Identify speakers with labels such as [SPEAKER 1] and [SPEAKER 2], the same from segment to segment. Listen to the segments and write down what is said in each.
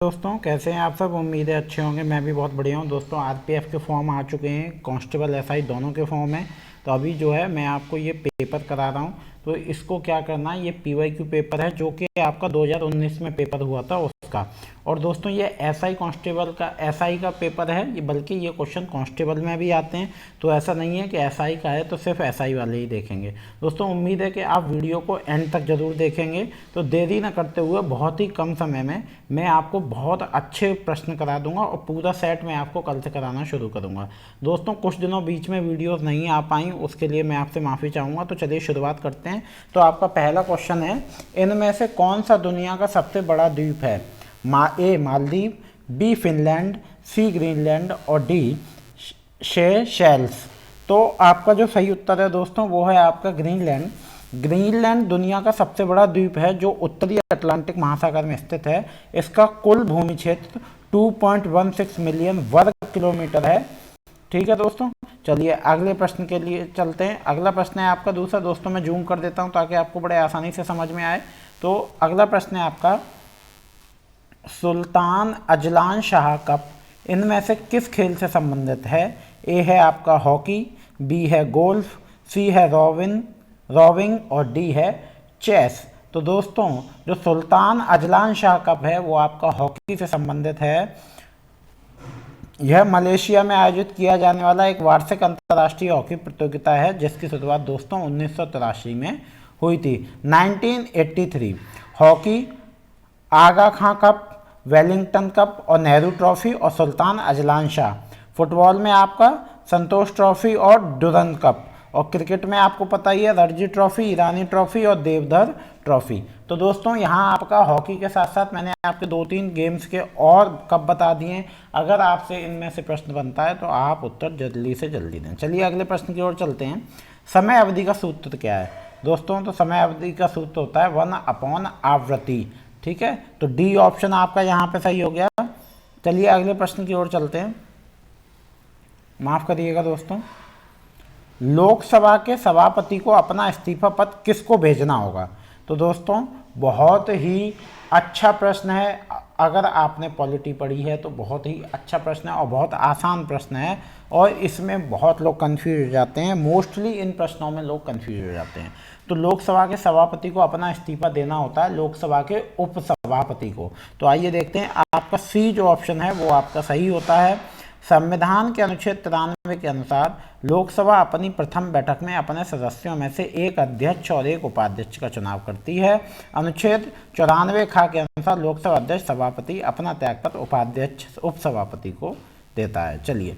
[SPEAKER 1] दोस्तों कैसे हैं आप सब। उम्मीद है अच्छे होंगे। मैं भी बहुत बढ़िया हूं। दोस्तों आरपीएफ के फॉर्म आ चुके हैं, कांस्टेबल एसआई दोनों के फॉर्म हैं। तो अभी जो है मैं आपको ये पेपर करा रहा हूं। तो इसको क्या करना है, ये पीवाईक्यू पेपर है जो कि आपका 2019 में पेपर हुआ था उसका। और दोस्तों ये एसआई कांस्टेबल का एसआई का पेपर है ये, बल्कि ये क्वेश्चन कांस्टेबल में भी आते हैं। तो ऐसा नहीं है कि एसआई का है तो सिर्फ एसआई वाले ही देखेंगे। दोस्तों उम्मीद है कि आप वीडियो को एंड तक जरूर देखेंगे। तो देरी ना करते हुए बहुत ही कम समय में मैं आपको बहुत अच्छे प्रश्न करा दूंगा और पूरा सेट मैं आपको कल से कराना शुरू करूंगा। दोस्तों कुछ दिनों बीच में वीडियोस नहीं आ पाई, उसके लिए मैं आपसे माफ़ी चाहूँगा। तो चलिए शुरुआत करते हैं। तो आपका पहला क्वेश्चन है, इनमें से कौन सा दुनिया का सबसे बड़ा द्वीप है? ए मालदीव, बी फिनलैंड, सी ग्रीनलैंड और डी शेल्स। तो आपका जो सही उत्तर है दोस्तों वो है आपका ग्रीनलैंड। ग्रीनलैंड दुनिया का सबसे बड़ा द्वीप है जो उत्तरी अटलांटिक महासागर में स्थित है। इसका कुल भूमि क्षेत्र 2.16 मिलियन वर्ग किलोमीटर है। ठीक है दोस्तों, चलिए अगले प्रश्न के लिए चलते हैं। अगला प्रश्न है आपका दूसरा। दोस्तों मैं जूम कर देता हूं ताकि आपको बड़े आसानी से समझ में आए। तो अगला प्रश्न है आपका, सुल्तान अजलान शाह कप इनमें से किस खेल से संबंधित है? ए है आपका हॉकी, बी है गोल्फ, सी है रोविंग और डी है चेस। तो दोस्तों जो सुल्तान अजलान शाह कप है वो आपका हॉकी से संबंधित है। यह मलेशिया में आयोजित किया जाने वाला एक वार्षिक अंतर्राष्ट्रीय हॉकी प्रतियोगिता है जिसकी शुरुआत दोस्तों 1983 में हुई थी, 1983। हॉकी, आगा खां कप, वेलिंगटन कप और नेहरू ट्रॉफी और सुल्तान अजलान शाह। फुटबॉल में आपका संतोष ट्रॉफी और डुरंड कप। और क्रिकेट में आपको पता ही है रणजी ट्रॉफी, ईरानी ट्रॉफी और देवधर ट्रॉफी। तो दोस्तों यहाँ आपका हॉकी के साथ साथ मैंने आपके 2-3 गेम्स के और कप बता दिए। अगर आपसे इनमें से प्रश्न बनता है तो आप उत्तर जल्दी से जल्दी दें। चलिए अगले प्रश्न की ओर चलते हैं। समय अवधि का सूत्र क्या है? दोस्तों तो समय अवधि का सूत्र होता है 1/, आवृत्ति। ठीक है, तो डी ऑप्शन आपका यहाँ पे सही हो गया। चलिए अगले प्रश्न की ओर चलते हैं। माफ करिएगा दोस्तों, लोकसभा के सभापति को अपना इस्तीफा पत्र किसको भेजना होगा? तो दोस्तों बहुत ही अच्छा प्रश्न है। अगर आपने पॉलिटी पढ़ी है तो बहुत ही अच्छा प्रश्न है और बहुत आसान प्रश्न है। और इसमें बहुत लोग कंफ्यूज हो जाते हैं, मोस्टली इन प्रश्नों में लोग कंफ्यूज हो जाते हैं। तो लोकसभा के सभापति को अपना इस्तीफा देना होता है लोकसभा के उपसभापति को। तो आइए देखते हैं, आपका सी जो ऑप्शन है वो आपका सही होता है। संविधान के अनुच्छेद 93 के अनुसार लोकसभा अपनी प्रथम बैठक में अपने सदस्यों में से एक अध्यक्ष और एक उपाध्यक्ष का चुनाव करती है। अनुच्छेद 94 ख के अनुसार लोकसभा अध्यक्ष सभापति अपना त्यागपत्र उपाध्यक्ष उपसभापति को देता है। चलिए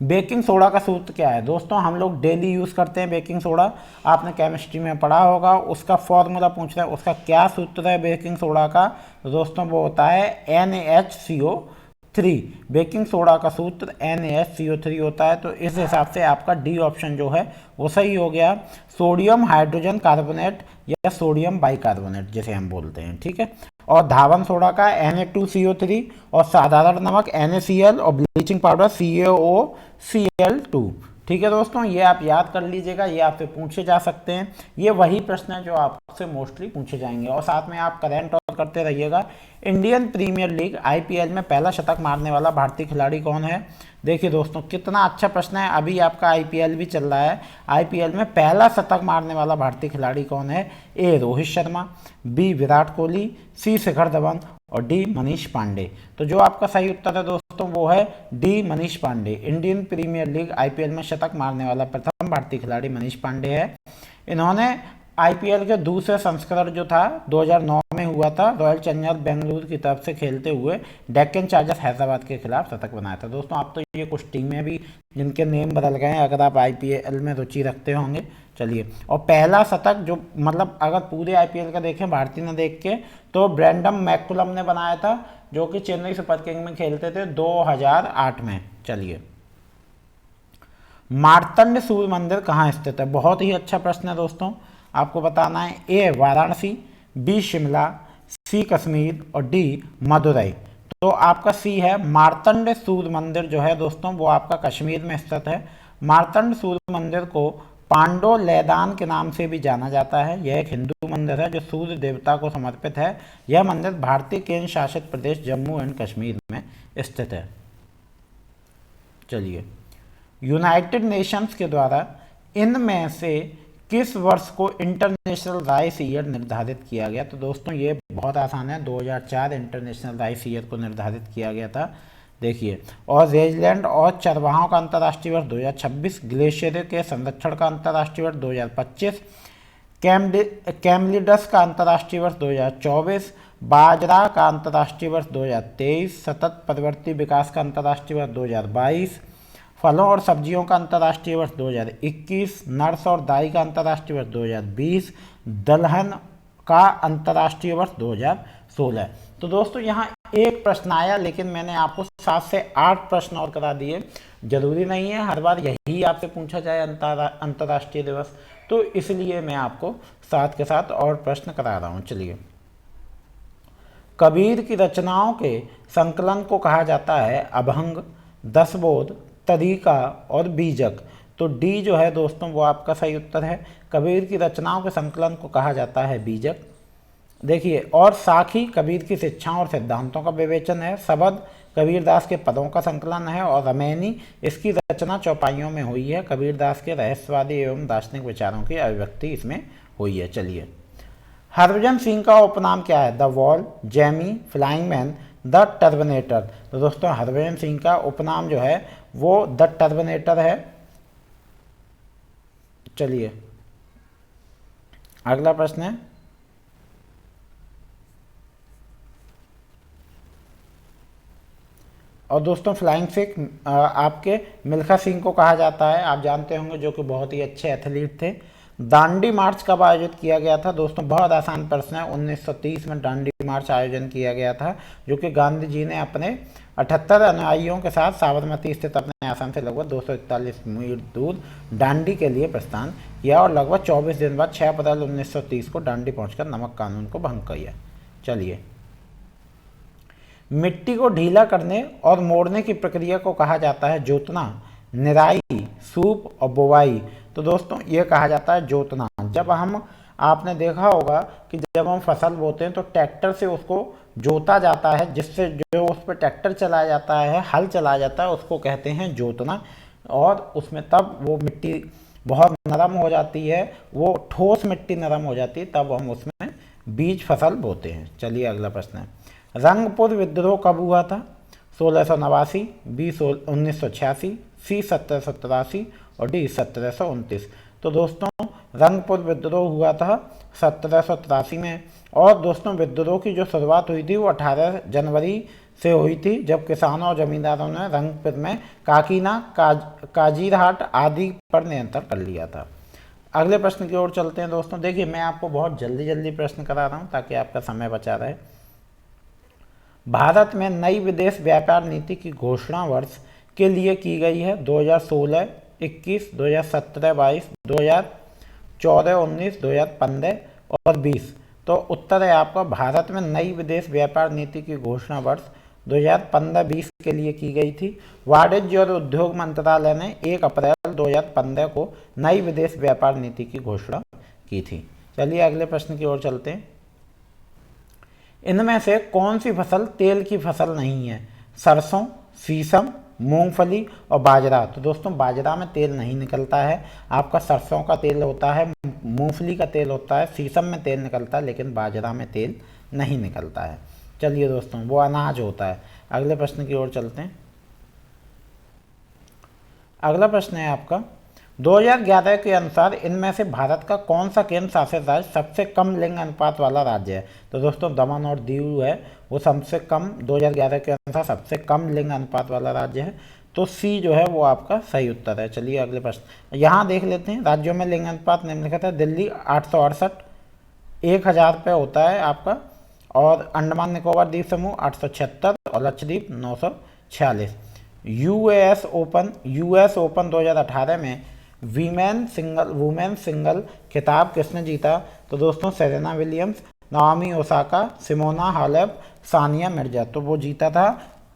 [SPEAKER 1] बेकिंग सोडा का सूत्र क्या है? दोस्तों हम लोग डेली यूज़ करते हैं बेकिंग सोडा, आपने केमिस्ट्री में पढ़ा होगा। उसका फॉर्मूला पूछ रहा है, उसका क्या सूत्र है बेकिंग सोडा का? तो दोस्तों वो होता है NaHCO3। बेकिंग सोडा का सूत्र NaHCO3 होता है। तो इस हिसाब से आपका डी ऑप्शन जो है वो सही हो गया। सोडियम हाइड्रोजन कार्बोनेट या सोडियम बाइकार्बोनेट जिसे हम बोलते हैं। ठीक है, और धावन सोडा का Na2CO3 और साधारण नमक NaCl और ब्लीचिंग पाउडर CaOCl2। ठीक है दोस्तों, ये आप याद कर लीजिएगा, ये आपसे पूछे जा सकते हैं। ये वही प्रश्न है जो आपसे मोस्टली पूछे जाएंगे। और साथ में आप करंट और करते रहिएगा। इंडियन प्रीमियर लीग IPL में पहला शतक मारने वाला भारतीय खिलाड़ी कौन है? देखिए दोस्तों कितना अच्छा प्रश्न है। अभी आपका IPL भी चल रहा है। IPL में पहला शतक मारने वाला भारतीय खिलाड़ी कौन है? ए रोहित शर्मा, बी विराट कोहली, सी शिखर धवन और डी मनीष पांडे। तो जो आपका सही उत्तर है दोस्तों वो है डी Manish Pandey. Indian premier league IPL में शतक मारने वाला प्रथम भारतीय खिलाड़ी मनीष पांडे है। इन्होंने IPL के दूसरे संस्करण जो था 2009 में हुआ था, रॉयल चैलेंजर्स बेंगलुरु की तरफ से खेलते हुए डेक्कन चार्जर्स हैदराबाद के खिलाफ शतक बनाया था। दोस्तों आप तो ये कुछ टीमें भी जिनके नेम बदल गए हैं अगर आप IPL में रुचि रखते होंगे। चलिए, और पहला शतक जो मतलब अगर पूरे IPL का देखें भारतीय ने देख के, तो ब्रैंडम मैकुलम ने बनाया था जो कि चेन्नई सुपर किंग में खेलते थे 2008 में। चलिए, मार्तंड सूर्य मंदिर कहाँ स्थित है? बहुत ही अच्छा प्रश्न है दोस्तों, आपको बताना है। ए वाराणसी, बी शिमला, सी कश्मीर और डी मदुरई। तो आपका सी है मार्तंड सूर्य मंदिर जो है दोस्तों वो आपका कश्मीर में स्थित है। मार्तंड सूर्य मंदिर को पांडो लैदान के नाम से भी जाना जाता है। यह एक हिंदू मंदिर है जो सूर्य देवता को समर्पित है। यह मंदिर भारतीय केंद्र शासित प्रदेश जम्मू एंड कश्मीर में स्थित है। चलिए, यूनाइटेड नेशंस के द्वारा इनमें से किस वर्ष को इंटरनेशनल राइस ईयर निर्धारित किया गया? तो दोस्तों ये बहुत आसान है, 2004 इंटरनेशनल राइस ईयर को निर्धारित किया गया था। देखिए, और रेजलैंड और चरवाहों का अंतर्राष्ट्रीय वर्ष 2026, ग्लेशियर के संरक्षण का अंतर्राष्ट्रीय वर्ष 2025, कैमलिडस का अंतर्राष्ट्रीय वर्ष 2024, बाजरा का अंतर्राष्ट्रीय वर्ष 2023, सतत परिवर्ती विकास का अंतर्राष्ट्रीय वर्ष 2022, फलों और सब्जियों का अंतर्राष्ट्रीय वर्ष 2021, नट्स और दाई का अंतर्राष्ट्रीय वर्ष 2020, दलहन का अंतर्राष्ट्रीय वर्ष 2016। तो दोस्तों यहाँ एक प्रश्न आया, लेकिन मैंने आपको 7 से 8 प्रश्न और करा दिए। जरूरी नहीं है हर बार यही आपसे पूछा जाए अंतर्राष्ट्रीय दिवस, तो इसलिए मैं आपको साथ के साथ और प्रश्न करा रहा हूँ। चलिए, कबीर की रचनाओं के संकलन को कहा जाता है अभंग, दसबोध, तरीका और बीजक। तो डी जो है दोस्तों वो आपका सही उत्तर है। कबीर की रचनाओं के संकलन को कहा जाता है बीजक। देखिए, और साखी कबीर की शिक्षाओं और सिद्धांतों का विवेचन है। सबद कबीरदास के पदों का संकलन है। और रमैनी, इसकी रचना चौपाइयों में हुई है। कबीरदास के रहस्यवादी एवं दार्शनिक विचारों की अभिव्यक्ति इसमें हुई है। चलिए, हरभजन सिंह का उपनाम क्या है? The wall, Jammy, flying man, the terminator. तो दोस्तों हरभजन सिंह का उपनाम जो है वो द टर्मिनेटर है। चलिए, अगला प्रश्न है, और दोस्तों फ्लाइंग सिख आपके मिल्खा सिंह को कहा जाता है, आप जानते होंगे, जो कि बहुत ही अच्छे एथलीट थे। दांडी मार्च कब आयोजित किया गया था? दोस्तों बहुत आसान प्रश्न है, 1930 में दांडी मार्च आयोजन किया गया था, जो कि गांधी जी ने अपने 78 अनुयायियों के साथ साबरमती स्थित अपने आश्रम से लगभग 241 मील दूर दांडी के लिए प्रस्थान किया और लगभग 24 दिन बाद 6 अप्रैल 1930 को दांडी पहुंचकर नमक कानून को भंग किया। चलिए, मिट्टी को ढीला करने और मोड़ने की प्रक्रिया को कहा जाता है जोतना, निराई, सूप और बुवाई। तो दोस्तों ये कहा जाता है जोतना। जब हम, आपने देखा होगा कि जब हम फसल बोते हैं तो ट्रैक्टर से उसको जोता जाता है, जिससे जो उस पर ट्रैक्टर चलाया जाता है, हल चलाया जाता है, उसको कहते हैं जोतना। और उसमें तब वो मिट्टी बहुत नरम हो जाती है, वो ठोस मिट्टी नरम हो जाती है, तब हम उसमें बीज फसल बोते हैं। चलिए, अगला प्रश्न है, रंगपुर विद्रोह कब हुआ था? 1689, बी 1986, सी 1783 और डी 1729। तो दोस्तों रंगपुर विद्रोह हुआ था 1783 में। और दोस्तों विद्रोह की जो शुरुआत हुई थी वो 18 जनवरी से हुई थी, जब किसानों और जमींदारों ने रंगपुर में काकीना, काजीरहाट आदि पर नियंत्रण कर लिया था। अगले प्रश्न की ओर चलते हैं दोस्तों। देखिए, मैं आपको बहुत जल्दी प्रश्न करा रहा हूँ ताकि आपका समय बचा रहे। भारत में नई विदेश व्यापार नीति की घोषणा वर्ष के लिए की गई है 2016, 21, 2017, 22, 2014, 19, 2015 और 20। तो उत्तर है आपका, भारत में नई विदेश व्यापार नीति की घोषणा वर्ष 2015-20 के लिए की गई थी। वाणिज्य और उद्योग मंत्रालय ने 1 अप्रैल 2015 को नई विदेश व्यापार नीति की घोषणा की थी। चलिए अगले प्रश्न की ओर चलते हैं। इनमें से कौन सी फसल तेल की फसल नहीं है? सरसों, शीशम, मूंगफली और बाजरा। तो दोस्तों बाजरा में तेल नहीं निकलता है, आपका सरसों का तेल होता है, मूंगफली का तेल होता है, शीशम में तेल निकलता है, लेकिन बाजरा में तेल नहीं निकलता है। चलिए दोस्तों, वो अनाज होता है। अगले प्रश्न की ओर चलते हैं। अगला प्रश्न है आपका, 2011 के अनुसार इनमें से भारत का कौन सा केंद्र शासित राज्य सबसे कम लिंग अनुपात वाला राज्य है? तो दोस्तों दमन और दीव है वो सबसे कम, 2011 के अनुसार सबसे कम लिंग अनुपात वाला राज्य है। तो सी जो है वो आपका सही उत्तर है। चलिए अगले प्रश्न, यहाँ देख लेते हैं राज्यों में लिंग अनुपात निम्नलिखित है। दिल्ली 868, 1000 पे होता है आपका, और अंडमान निकोबार द्वीप समूह 876 और लक्षद्वीप 946। यूएस ओपन 2018 में वुमेन सिंगल खिताब किसने जीता? तो दोस्तों Serena Williams, Naomi Osaka, Simona Halep, Sania Mirza. तो वो जीता था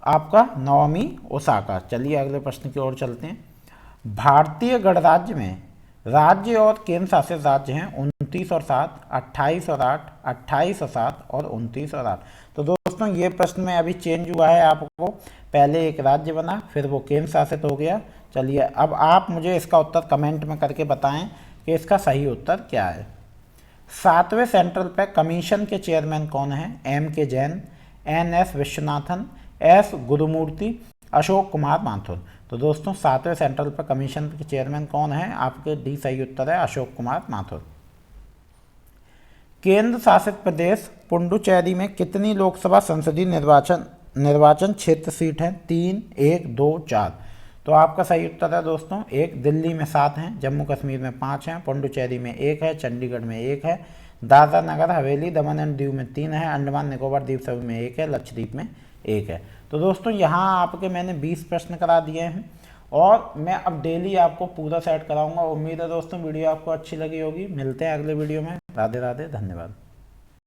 [SPEAKER 1] आपका नाओमी ओसाका। चलिए अगले प्रश्न की ओर चलते हैं। भारतीय गणराज्य में राज्य और केंद्र शासित राज्य हैं 29 और 7, 28 और 8, 28 और 7 और 29 और 8। तो दोस्तों ये प्रश्न में अभी चेंज हुआ है आपको, पहले एक राज्य बना फिर वो केंद्र शासित हो गया। चलिए अब आप मुझे इसका उत्तर कमेंट में करके बताएं कि इसका सही उत्तर क्या है। 7वें सेंट्रल पे कमीशन के चेयरमैन कौन है? M K Jain, N S Viswanathan, S Gurumurthy, Ashok Kumar Mathur. तो दोस्तों 7वें सेंट्रल पे कमीशन के चेयरमैन कौन है? आपके डी सही उत्तर है अशोक कुमार माथुर। केंद्र शासित प्रदेश पुडुचेरी में कितनी लोकसभा संसदीय निर्वाचन क्षेत्र सीट है? 3, 1, 2, 4। तो आपका सही उत्तर है दोस्तों 1। दिल्ली में 7 हैं, जम्मू कश्मीर में 5 हैं, पुडुचेरी में 1 है, चंडीगढ़ में 1 है, दादरा नगर हवेली दमन एंड दीव में 3 है, अंडमान निकोबार द्वीप समूह में 1 है, लक्षद्वीप में 1 है। तो दोस्तों यहाँ आपके मैंने 20 प्रश्न करा दिए हैं और मैं अब डेली आपको पूरा सेट कराऊंगा। उम्मीद है दोस्तों वीडियो आपको अच्छी लगी होगी। मिलते हैं अगले वीडियो में। राधे राधे, धन्यवाद।